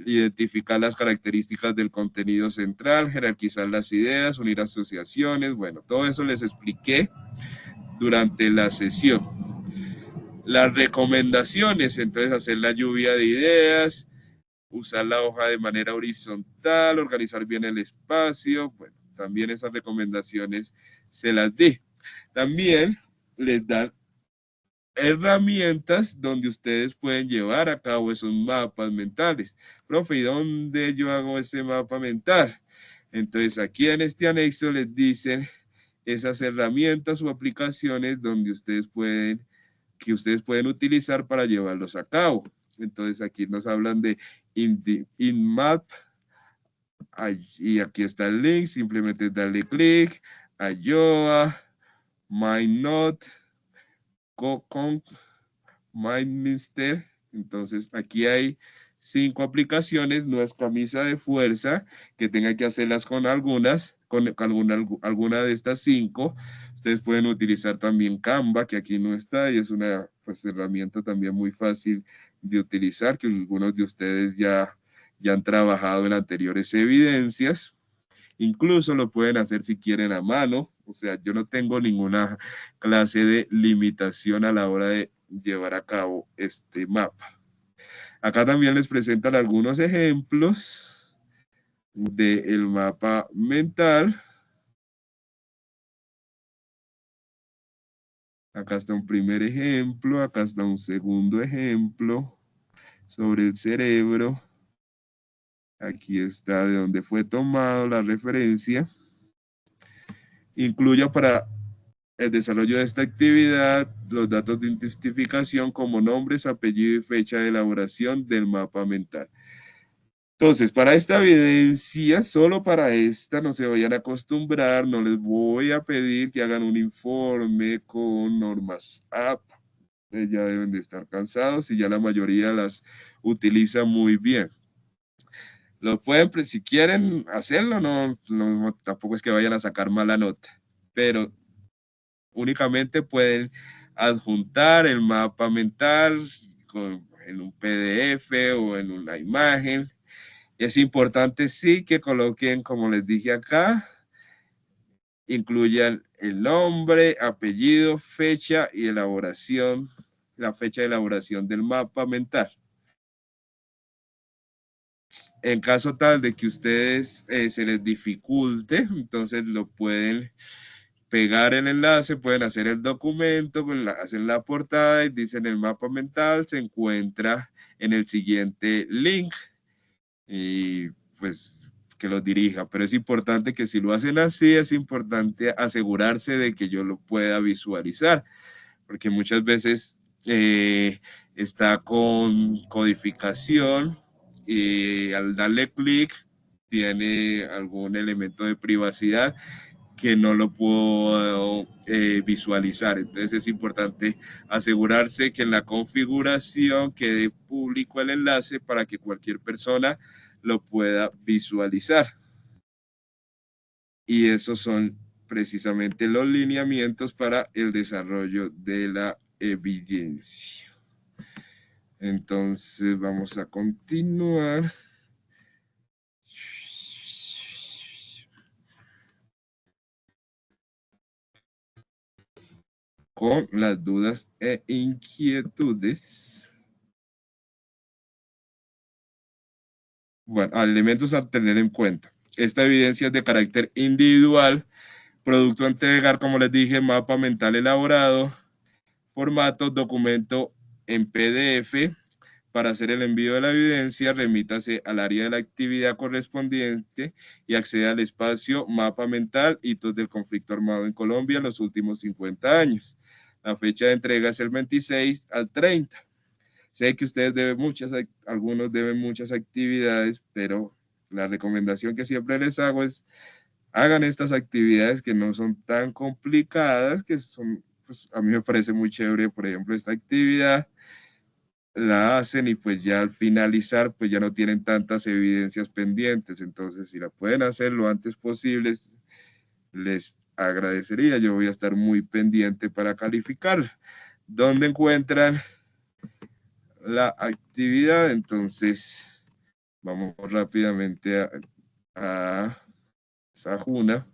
identificar las características del contenido central, jerarquizar las ideas, unir asociaciones. Bueno, todo eso les expliqué durante la sesión. Las recomendaciones, entonces hacer la lluvia de ideas, usar la hoja de manera horizontal, organizar bien el espacio. Bueno, también esas recomendaciones se las di. También les dan herramientas donde ustedes pueden llevar a cabo esos mapas mentales. Profe, ¿y dónde yo hago ese mapa mental? Entonces, aquí en este anexo les dicen esas herramientas o aplicaciones donde ustedes pueden utilizar para llevarlos a cabo. Entonces, aquí nos hablan de InMap, y aquí está el link, simplemente darle clic, Ayoa, MindNote, MindMister. Entonces, aquí hay 5 aplicaciones, no es camisa de fuerza, que tenga que hacerlas con alguna de estas 5, Ustedes pueden utilizar también Canva, que aquí no está, y es una pues, herramienta también muy fácil de utilizar, que algunos de ustedes ya han trabajado en anteriores evidencias. Incluso lo pueden hacer si quieren a mano. O sea, yo no tengo ninguna clase de limitación a la hora de llevar a cabo este mapa. Acá también les presentan algunos ejemplos del mapa mental. Acá está un primer ejemplo, acá está un segundo ejemplo sobre el cerebro. Aquí está de donde fue tomado la referencia. Incluya para el desarrollo de esta actividad los datos de identificación como nombres, apellido y fecha de elaboración del mapa mental. Entonces, para esta evidencia, solo para esta, no se vayan a acostumbrar, no les voy a pedir que hagan un informe con normas AP. Ya deben de estar cansados y ya la mayoría las utiliza muy bien. Lo pueden, si quieren hacerlo, tampoco es que vayan a sacar mala nota, pero únicamente pueden adjuntar el mapa mental en un PDF o en una imagen. Es importante sí que coloquen, como les dije acá, incluyan el nombre, apellido, fecha y elaboración, la fecha de elaboración del mapa mental. En caso tal de que ustedes se les dificulte, entonces lo pueden pegar el enlace, pueden hacer el documento, hacen la portada y dicen el mapa mental se encuentra en el siguiente link y pues que los dirija. Pero es importante que si lo hacen así, es importante asegurarse de que yo lo pueda visualizar, porque muchas veces está con codificación y al darle clic tiene algún elemento de privacidad que no lo puedo visualizar. Entonces es importante asegurarse que en la configuración quede público el enlace para que cualquier persona lo pueda visualizar. Y esos son precisamente los lineamientos para el desarrollo de la evidencia. Entonces vamos a continuar. Con las dudas e inquietudes. Bueno, elementos a tener en cuenta. Esta evidencia es de carácter individual, producto a entregar, como les dije, mapa mental elaborado, formato, documento en PDF. Para hacer el envío de la evidencia, remítase al área de la actividad correspondiente y acceda al espacio mapa mental, hitos del conflicto armado en Colombia en los últimos 50 años. La fecha de entrega es el 26 al 30. Sé que ustedes algunos deben muchas actividades, pero la recomendación que siempre les hago es hagan estas actividades que no son tan complicadas, que son, pues a mí me parece muy chévere, por ejemplo, esta actividad la hacen y pues ya al finalizar pues ya no tienen tantas evidencias pendientes, entonces si la pueden hacer lo antes posible, les agradecería, yo voy a estar muy pendiente para calificar. ¿Dónde encuentran la actividad? Entonces vamos rápidamente a Sajuna.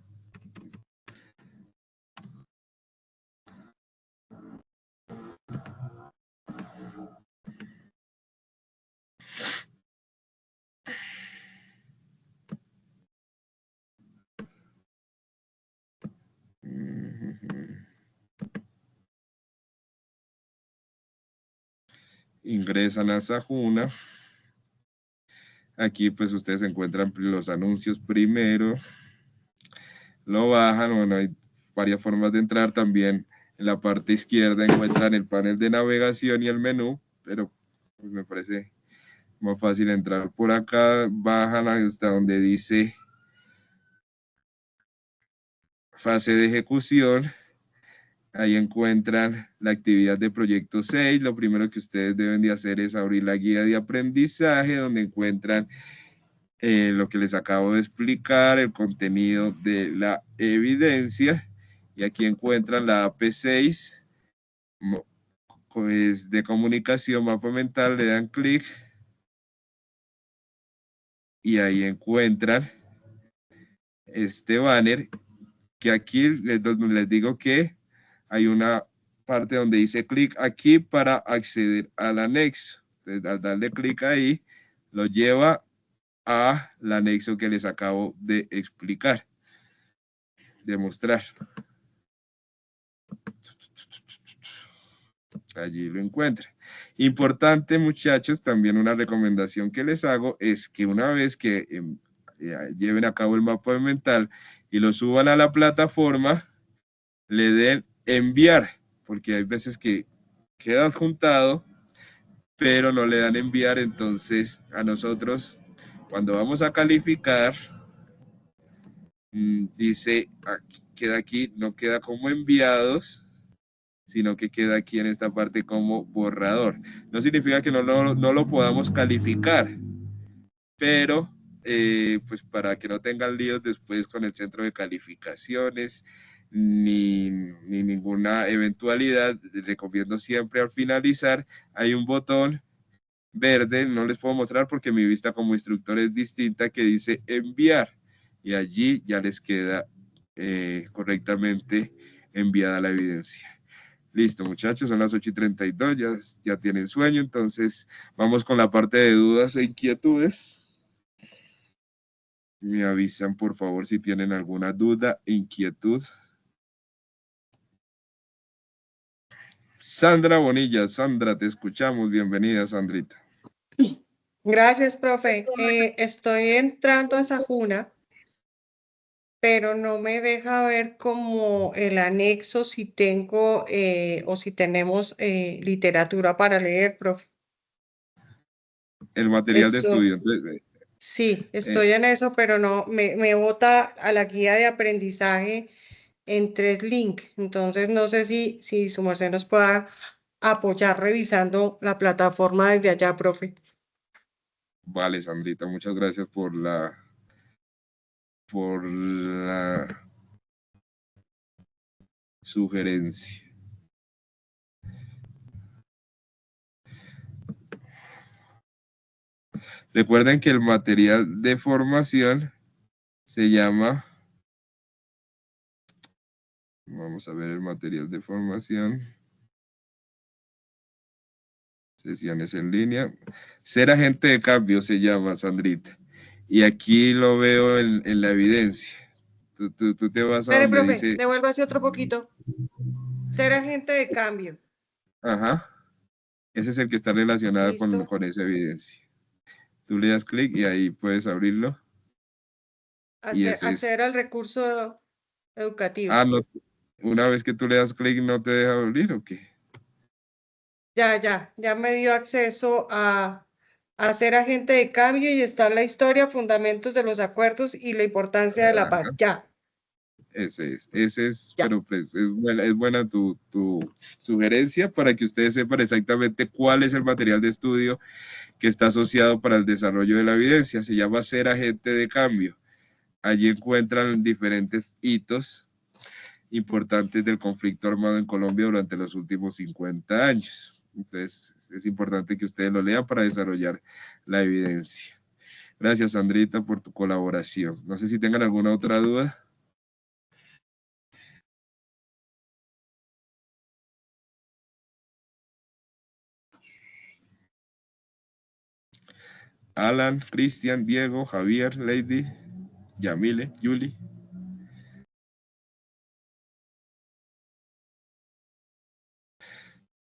Ingresan a Sajuna. Aquí pues ustedes encuentran los anuncios primero. Lo bajan, bueno, hay varias formas de entrar también. En la parte izquierda encuentran el panel de navegación y el menú, pero pues, me parece más fácil entrar por acá. Bajan hasta donde dice fase de ejecución. Ahí encuentran la actividad de proyecto 6. Lo primero que ustedes deben de hacer es abrir la guía de aprendizaje, donde encuentran lo que les acabo de explicar, el contenido de la evidencia. Y aquí encuentran la AP6, pues, de comunicación, mapa mental, le dan clic. Y ahí encuentran este banner, que aquí les digo que hay una parte donde dice clic aquí para acceder al anexo. Entonces, al darle clic ahí, lo lleva al anexo que les acabo de explicar, de mostrar. Allí lo encuentran. Importante, muchachos, también una recomendación que les hago es que una vez que lleven a cabo el mapa mental y lo suban a la plataforma, le den enviar, porque hay veces que queda adjuntado, pero no le dan enviar. Entonces a nosotros, cuando vamos a calificar, dice, queda aquí, no queda como enviados, sino que queda aquí en esta parte como borrador. No significa que no lo podamos calificar, pero pues para que no tengan líos después con el centro de calificaciones, ni ninguna eventualidad, les recomiendo siempre al finalizar, hay un botón verde, no les puedo mostrar porque mi vista como instructor es distinta, que dice enviar, y allí ya les queda correctamente enviada la evidencia. Listo, muchachos, son las 8:32, ya tienen sueño, entonces vamos con la parte de dudas e inquietudes. Me avisan, por favor, si tienen alguna duda, inquietud. Sandra Bonilla, Sandra, te escuchamos. Bienvenida, Sandrita. Gracias, profe. Estoy entrando a Sajuna, pero no me deja ver como el anexo si tengo o si tenemos literatura para leer, profe. El material de estudio. Entonces, sí, estoy en eso, pero no, me bota a la guía de aprendizaje en 3 links. Entonces, no sé si su merced nos pueda apoyar revisando la plataforma desde allá, profe. Vale, Sandrita, muchas gracias por la sugerencia. Recuerden que el material de formación se llama, vamos a ver el material de formación, sesiones en línea, ser agente de cambio se llama, Sandrita, y aquí lo veo en la evidencia. Tú te vas a donde profe, dice... devuelvo hacia otro poquito. Ser agente de cambio. Ajá, ese es el que está relacionado con esa evidencia. Tú le das clic y ahí puedes abrirlo. Acceder al recurso educativo. Ah, no, una vez que tú le das clic, ¿no te deja abrir o qué? Ya me dio acceso a ser agente de cambio y está la historia, fundamentos de los acuerdos y la importancia de la paz. Ya. Ese es, ya. Pero pues es buena tu sugerencia para que ustedes sepan exactamente cuál es el material de estudio que está asociado para el desarrollo de la evidencia. Se llama ser agente de cambio. Allí encuentran diferentes hitos importantes del conflicto armado en Colombia durante los últimos 50 años. Entonces, es importante que ustedes lo lean para desarrollar la evidencia. Gracias, Sandrita, por tu colaboración. No sé si tengan alguna otra duda. Alan, Cristian, Diego, Javier, Lady, Yamile, Yuli.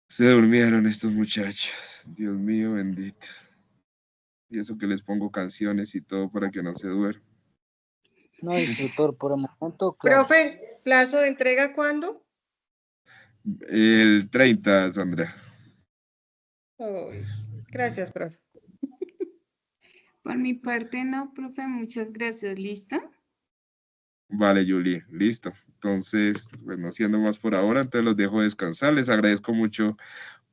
Se durmieron estos muchachos. Dios mío, bendito. Y eso que les pongo canciones y todo para que no se duerman. No, instructor, por el momento, claro. Profe, ¿plazo de entrega cuándo? El 30, Sandra. Uy, gracias, profe. Por mi parte, no, profe, muchas gracias. ¿Listo? Vale, Julie, listo. Entonces, pues no siendo más por ahora, entonces los dejo descansar. Les agradezco mucho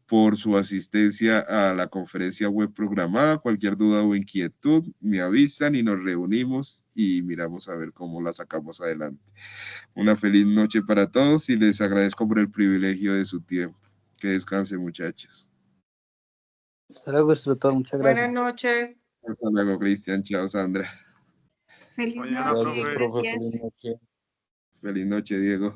por su asistencia a la conferencia web programada. Cualquier duda o inquietud, me avisan y nos reunimos y miramos a ver cómo la sacamos adelante. Una feliz noche para todos y les agradezco por el privilegio de su tiempo. Que descansen, muchachos. Hasta luego, instructor. Muchas gracias. Buenas noches. Hasta luego, Cristian. Chao, Sandra. Feliz Mañana, noche, profe. gracias. Feliz noche, Diego.